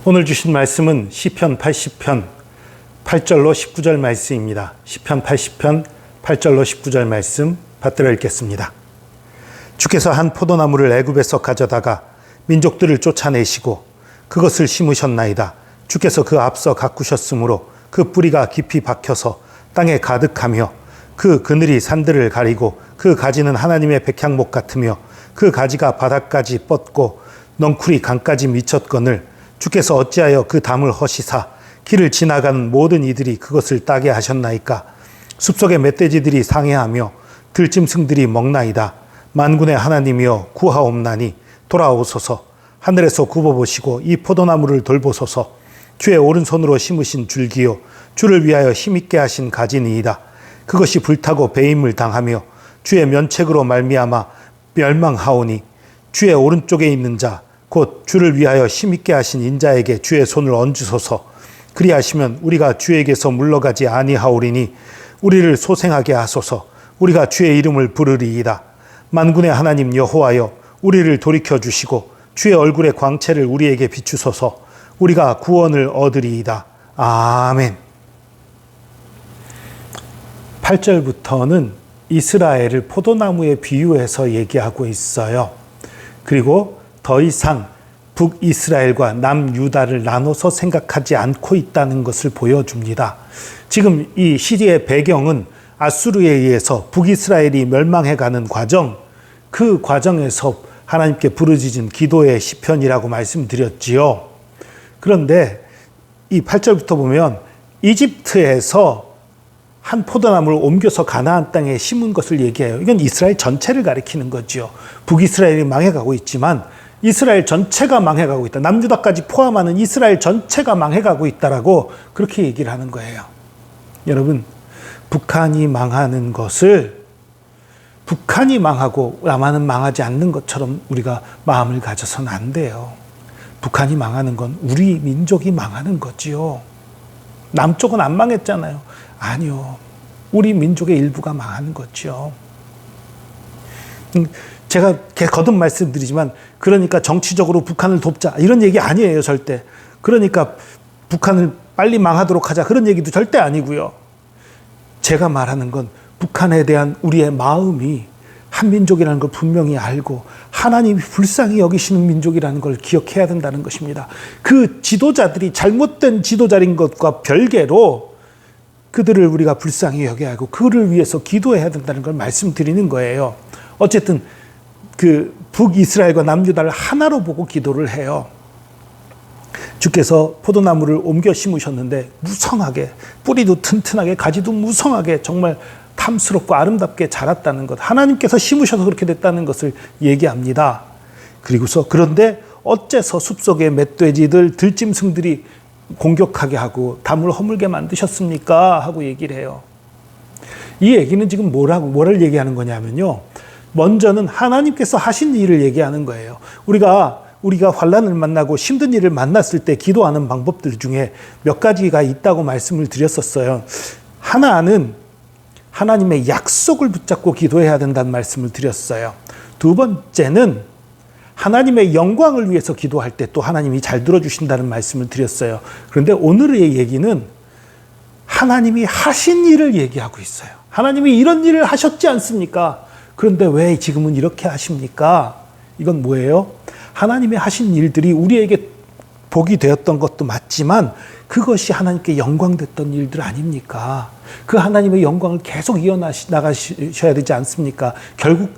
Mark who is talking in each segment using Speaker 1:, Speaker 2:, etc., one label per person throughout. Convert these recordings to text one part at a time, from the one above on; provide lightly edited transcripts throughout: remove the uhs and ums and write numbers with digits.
Speaker 1: 오늘 주신 말씀은 시편 80편 8절로 19절 말씀입니다. 시편 80편 8절로 19절 말씀 받들어 읽겠습니다. 주께서 한 포도나무를 애굽에서 가져다가 민족들을 쫓아내시고 그것을 심으셨나이다. 주께서 그 앞서 가꾸셨으므로 그 뿌리가 깊이 박혀서 땅에 가득하며 그 그늘이 산들을 가리고 그 가지는 하나님의 백향목 같으며 그 가지가 바닥까지 뻗고 넝쿨이 강까지 미쳤거늘 주께서 어찌하여 그 담을 허시사 길을 지나가는 모든 이들이 그것을 따게 하셨나이까. 숲속의 멧돼지들이 상해하며 들짐승들이 먹나이다. 만군의 하나님이여 구하옵나니 돌아오소서. 하늘에서 굽어보시고 이 포도나무를 돌보소서. 주의 오른손으로 심으신 줄기요 주를 위하여 힘있게 하신 가지니이다. 그것이 불타고 배임을 당하며 주의 면책으로 말미암아 멸망하오니 주의 오른쪽에 있는 자 곧 주를 위하여 힘있게 하신 인자에게 주의 손을 얹으소서. 그리하시면 우리가 주에게서 물러가지 아니하오리니 우리를 소생하게 하소서. 우리가 주의 이름을 부르리이다. 만군의 하나님 여호와여 우리를 돌이켜 주시고 주의 얼굴의 광채를 우리에게 비추소서. 우리가 구원을 얻으리이다. 아멘. 8절부터는 이스라엘을 포도나무에 비유해서 얘기하고 있어요. 그리고 더 이상 북이스라엘과 남유다를 나눠서 생각하지 않고 있다는 것을 보여줍니다. 지금 이 시리의 배경은 아수르에 의해서 북이스라엘이 멸망해가는 과정, 그 과정에서 하나님께 부르짖은 기도의 시편이라고 말씀드렸지요. 그런데 이 8절부터 보면 이집트에서 한 포도나무를 옮겨서 가나안 땅에 심은 것을 얘기해요. 이건 이스라엘 전체를 가리키는 거죠. 북이스라엘이 망해가고 있지만 이스라엘 전체가 망해가고 있다. 남유다까지 포함하는 이스라엘 전체가 망해가고 있다라고 그렇게 얘기를 하는 거예요. 여러분, 북한이 망하는 것을 북한이 망하고 남한은 망하지 않는 것처럼 우리가 마음을 가져서는 안 돼요. 북한이 망하는 건 우리 민족이 망하는 거지요. 남쪽은 안 망했잖아요. 아니요. 우리 민족의 일부가 망하는 거죠. 제가 거듭 말씀드리지만 그러니까 정치적으로 북한을 돕자 이런 얘기 아니에요. 절대. 그러니까 북한을 빨리 망하도록 하자 그런 얘기도 절대 아니고요. 제가 말하는 건 북한에 대한 우리의 마음이 한민족이라는 걸 분명히 알고 하나님이 불쌍히 여기시는 민족이라는 걸 기억해야 된다는 것입니다. 그 지도자들이 잘못된 지도자인 것과 별개로 그들을 우리가 불쌍히 여겨야 하고 그를 위해서 기도해야 된다는 걸 말씀드리는 거예요. 어쨌든 그 북이스라엘과 남유다를 하나로 보고 기도를 해요. 주께서 포도나무를 옮겨 심으셨는데 무성하게 뿌리도 튼튼하게 가지도 무성하게 정말 탐스럽고 아름답게 자랐다는 것, 하나님께서 심으셔서 그렇게 됐다는 것을 얘기합니다. 그리고서 그런데 어째서 숲속의 멧돼지들 들짐승들이 공격하게 하고 담을 허물게 만드셨습니까? 하고 얘기를 해요. 이 얘기는 지금 뭐를 얘기하는 거냐면요. 먼저는 하나님께서 하신 일을 얘기하는 거예요. 우리가 환난을 만나고 힘든 일을 만났을 때 기도하는 방법들 중에 몇 가지가 있다고 말씀을 드렸었어요. 하나는 하나님의 약속을 붙잡고 기도해야 된다는 말씀을 드렸어요. 두 번째는 하나님의 영광을 위해서 기도할 때 또 하나님이 잘 들어주신다는 말씀을 드렸어요. 그런데 오늘의 얘기는 하나님이 하신 일을 얘기하고 있어요. 하나님이 이런 일을 하셨지 않습니까? 그런데 왜 지금은 이렇게 하십니까? 이건 뭐예요? 하나님이 하신 일들이 우리에게 복이 되었던 것도 맞지만 그것이 하나님께 영광됐던 일들 아닙니까? 그 하나님의 영광을 계속 이어나가셔야 되지 않습니까? 결국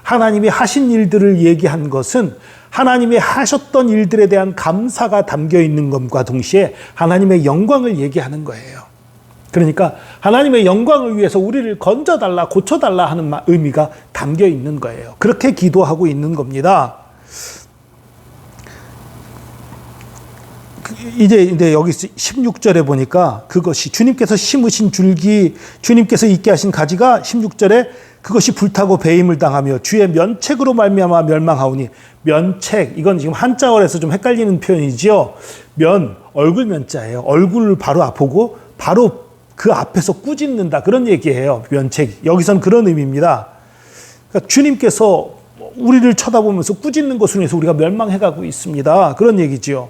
Speaker 1: 하나님이 하신 일들을 얘기한 것은 하나님이 하셨던 일들에 대한 감사가 담겨 있는 것과 동시에 하나님의 영광을 얘기하는 거예요. 그러니까 하나님의 영광을 위해서 우리를 건져달라, 고쳐달라 하는 의미가 담겨 있는 거예요. 그렇게 기도하고 있는 겁니다. 이제 여기 16절에 보니까 그것이 주님께서 심으신 줄기, 주님께서 있게 하신 가지가 16절에 그것이 불타고 배임을 당하며 주의 면책으로 말미암아 멸망하오니, 면책, 이건 지금 한자어에서 좀 헷갈리는 표현이지요. 얼굴 면자예요. 얼굴을 바로 보고 바로 그 앞에서 꾸짖는다, 그런 얘기예요. 면책, 여기선 그런 의미입니다. 그러니까 주님께서 우리를 쳐다보면서 꾸짖는 것으로 인해서 우리가 멸망해가고 있습니다. 그런 얘기지요.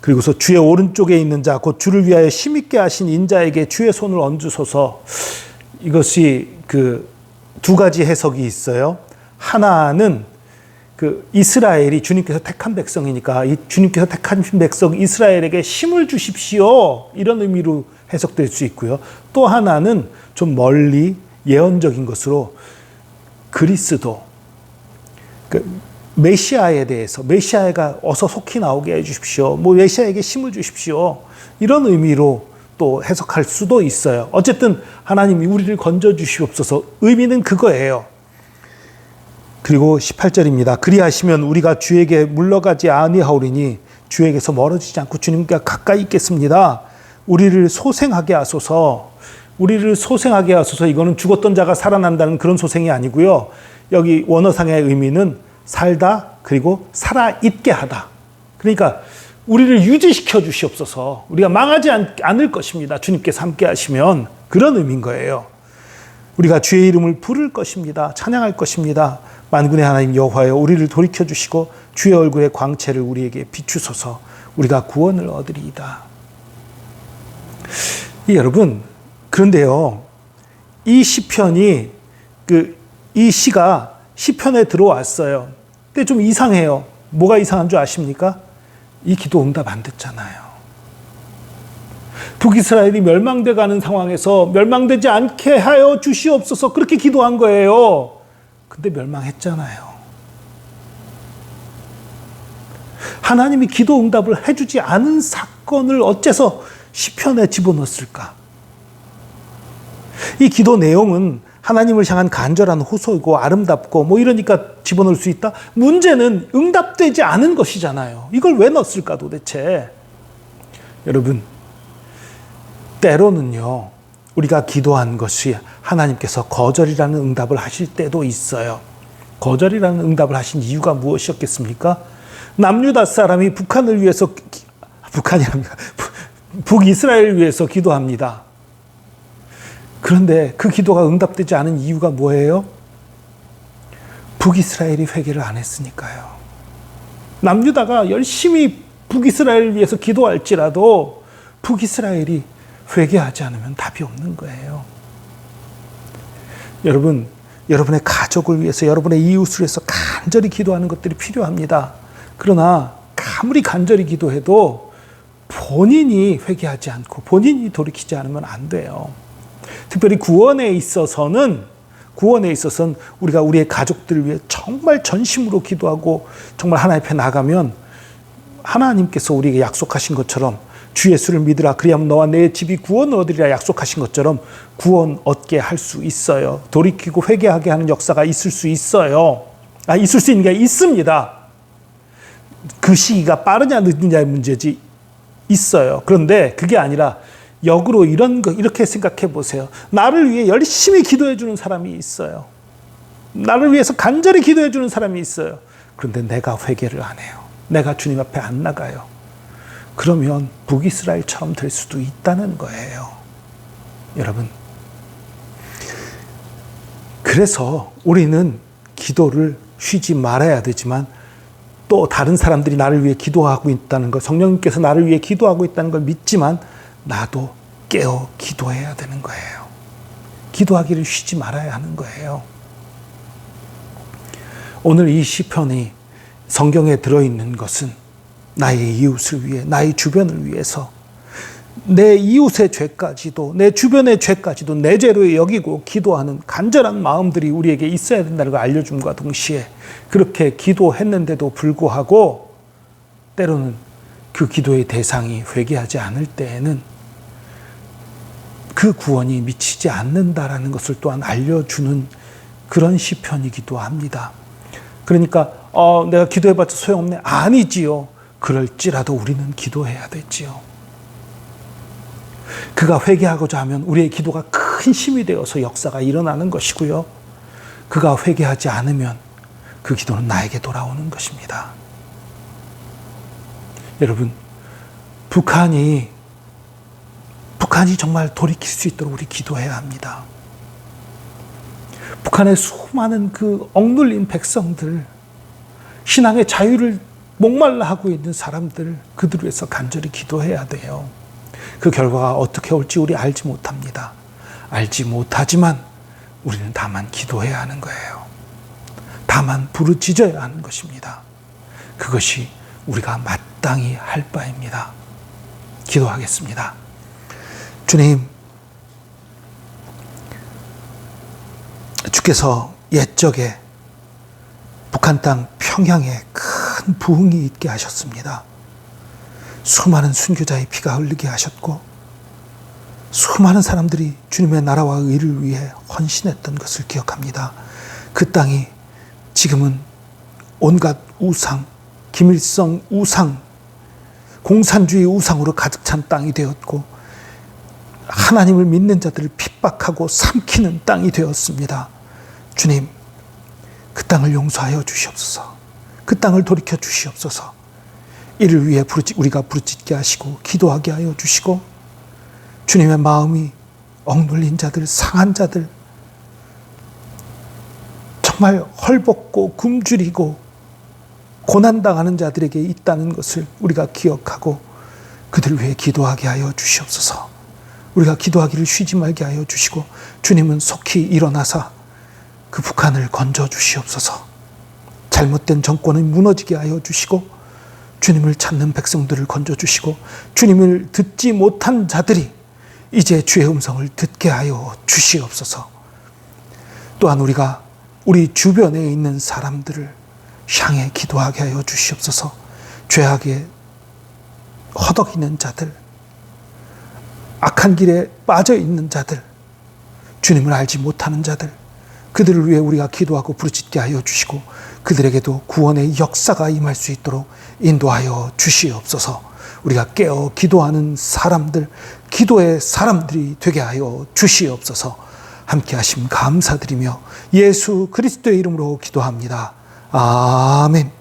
Speaker 1: 그리고서 주의 오른쪽에 있는 자 곧 주를 위하여 힘있게 하신 인자에게 주의 손을 얹으소서. 이것이 그 두 가지 해석이 있어요. 하나는 그 이스라엘이 주님께서 택한 백성이니까 이 주님께서 택한 백성 이스라엘에게 힘을 주십시오, 이런 의미로 해석될 수 있고요. 또 하나는 좀 멀리 예언적인 것으로 그리스도, 그 메시아에 대해서, 메시아가 어서 속히 나오게 해주십시오, 뭐 메시아에게 힘을 주십시오, 이런 의미로 또 해석할 수도 있어요. 어쨌든 하나님이 우리를 건져 주시옵소서, 의미는 그거예요. 그리고 18절입니다. 그리하시면 우리가 주에게 물러가지 아니하오리니 주에게서 멀어지지 않고 주님과 가까이 있겠습니다. 우리를 소생하게 하소서. 우리를 소생하게 하소서. 이거는 죽었던 자가 살아난다는 그런 소생이 아니고요. 여기 원어상의 의미는 살다 그리고 살아있게 하다. 그러니까 우리를 유지시켜 주시옵소서. 우리가 망하지 않을 것입니다. 주님께서 함께 하시면, 그런 의미인 거예요. 우리가 주의 이름을 부를 것입니다. 찬양할 것입니다. 만군의 하나님 여호와여, 우리를 돌이켜 주시고 주의 얼굴의 광채를 우리에게 비추소서. 우리가 구원을 얻으리이다. 여러분, 그런데요, 이 시편이 이 시가 시편에 들어왔어요. 근데 좀 이상해요. 뭐가 이상한 줄 아십니까? 이 기도 응답 안 됐잖아요. 북이스라엘이 멸망돼 가는 상황에서 멸망되지 않게 하여 주시옵소서, 그렇게 기도한 거예요. 근데 멸망했잖아요. 하나님이 기도 응답을 해주지 않은 사건을 어째서 시편에 집어넣었을까? 이 기도 내용은 하나님을 향한 간절한 호소이고 아름답고 뭐 이러니까 집어넣을 수 있다? 문제는 응답되지 않은 것이잖아요. 이걸 왜 넣었을까 도대체? 여러분, 때로는요, 우리가 기도한 것이 하나님께서 거절이라는 응답을 하실 때도 있어요. 거절이라는 응답을 하신 이유가 무엇이었겠습니까? 남유다 사람이 북한을 위해서, 북이스라엘을 위해서 기도합니다. 그런데 그 기도가 응답되지 않은 이유가 뭐예요? 북이스라엘이 회개를 안 했으니까요. 남유다가 열심히 북이스라엘을 위해서 기도할지라도 북이스라엘이 회개하지 않으면 답이 없는 거예요. 여러분, 여러분의 가족을 위해서, 여러분의 이웃을 위해서 간절히 기도하는 것들이 필요합니다. 그러나 아무리 간절히 기도해도 본인이 회개하지 않고 본인이 돌이키지 않으면 안 돼요. 특별히 구원에 있어서는 우리가 우리의 가족들을 위해 정말 전심으로 기도하고 정말 하나님 앞에 나가면 하나님께서 우리에게 약속하신 것처럼 주 예수를 믿으라 그리하면 너와 내 집이 구원을 얻으리라 약속하신 것처럼 구원 얻게 할 수 있어요. 돌이키고 회개하게 하는 역사가 있을 수 있어요. 있을 수 있는 게 있습니다. 그 시기가 빠르냐 늦느냐의 문제지 있어요. 그런데 그게 아니라 역으로 이렇게 생각해 보세요. 나를 위해 열심히 기도해 주는 사람이 있어요. 나를 위해서 간절히 기도해 주는 사람이 있어요. 그런데 내가 회개를 안 해요. 내가 주님 앞에 안 나가요. 그러면 북이스라엘처럼 될 수도 있다는 거예요. 여러분, 그래서 우리는 기도를 쉬지 말아야 되지만 또 다른 사람들이 나를 위해 기도하고 있다는 것, 성령님께서 나를 위해 기도하고 있다는 걸 믿지만 나도 깨어 기도해야 되는 거예요. 기도하기를 쉬지 말아야 하는 거예요. 오늘 이 시편이 성경에 들어있는 것은 나의 이웃을 위해, 나의 주변을 위해서 내 이웃의 죄까지도, 내 주변의 죄까지도 내 죄로 여기고 기도하는 간절한 마음들이 우리에게 있어야 된다는 걸 알려줌과 동시에 그렇게 기도했는데도 불구하고 때로는 그 기도의 대상이 회개하지 않을 때에는 그 구원이 미치지 않는다라는 것을 또한 알려주는 그런 시편이기도 합니다. 그러니까 내가 기도해봤자 소용없네? 아니지요. 그럴지라도 우리는 기도해야 되지요. 그가 회개하고자 하면 우리의 기도가 큰 힘이 되어서 역사가 일어나는 것이고요. 그가 회개하지 않으면 그 기도는 나에게 돌아오는 것입니다. 여러분, 북한이 정말 돌이킬 수 있도록 우리 기도해야 합니다. 북한의 수많은 그 억눌린 백성들, 신앙의 자유를 목말라 하고 있는 사람들, 그들을 위해서 간절히 기도해야 돼요. 그 결과가 어떻게 올지 우리 알지 못합니다. 알지 못하지만 우리는 다만 기도해야 하는 거예요. 다만 부르짖어야 하는 것입니다. 그것이 우리가 마땅히 할 바입니다. 기도하겠습니다. 주님, 주께서 옛적에 북한 땅 평양에 큰 부흥이 있게 하셨습니다. 수많은 순교자의 피가 흘리게 하셨고 수많은 사람들이 주님의 나라와 의를 위해 헌신했던 것을 기억합니다. 그 땅이 지금은 온갖 우상, 김일성 우상, 공산주의 우상으로 가득 찬 땅이 되었고 하나님을 믿는 자들을 핍박하고 삼키는 땅이 되었습니다. 주님, 그 땅을 용서하여 주시옵소서. 그 땅을 돌이켜 주시옵소서. 이를 위해 우리가 부르짖게 하시고 기도하게 하여 주시고 주님의 마음이 억눌린 자들, 상한 자들, 정말 헐벗고 굶주리고 고난당하는 자들에게 있다는 것을 우리가 기억하고 그들을 위해 기도하게 하여 주시옵소서. 우리가 기도하기를 쉬지 말게 하여 주시고 주님은 속히 일어나사 그 북한을 건져 주시옵소서. 잘못된 정권을 무너지게 하여 주시고 주님을 찾는 백성들을 건져 주시고 주님을 듣지 못한 자들이 이제 주의 음성을 듣게 하여 주시옵소서. 또한 우리가 우리 주변에 있는 사람들을 향해 기도하게 하여 주시옵소서. 죄악에 허덕이는 자들, 악한 길에 빠져 있는 자들, 주님을 알지 못하는 자들, 그들을 위해 우리가 기도하고 부르짖게 하여 주시고 그들에게도 구원의 역사가 임할 수 있도록 인도하여 주시옵소서. 우리가 깨어 기도하는 사람들, 기도의 사람들이 되게 하여 주시옵소서. 함께 하심 감사드리며 예수 그리스도의 이름으로 기도합니다. 아멘.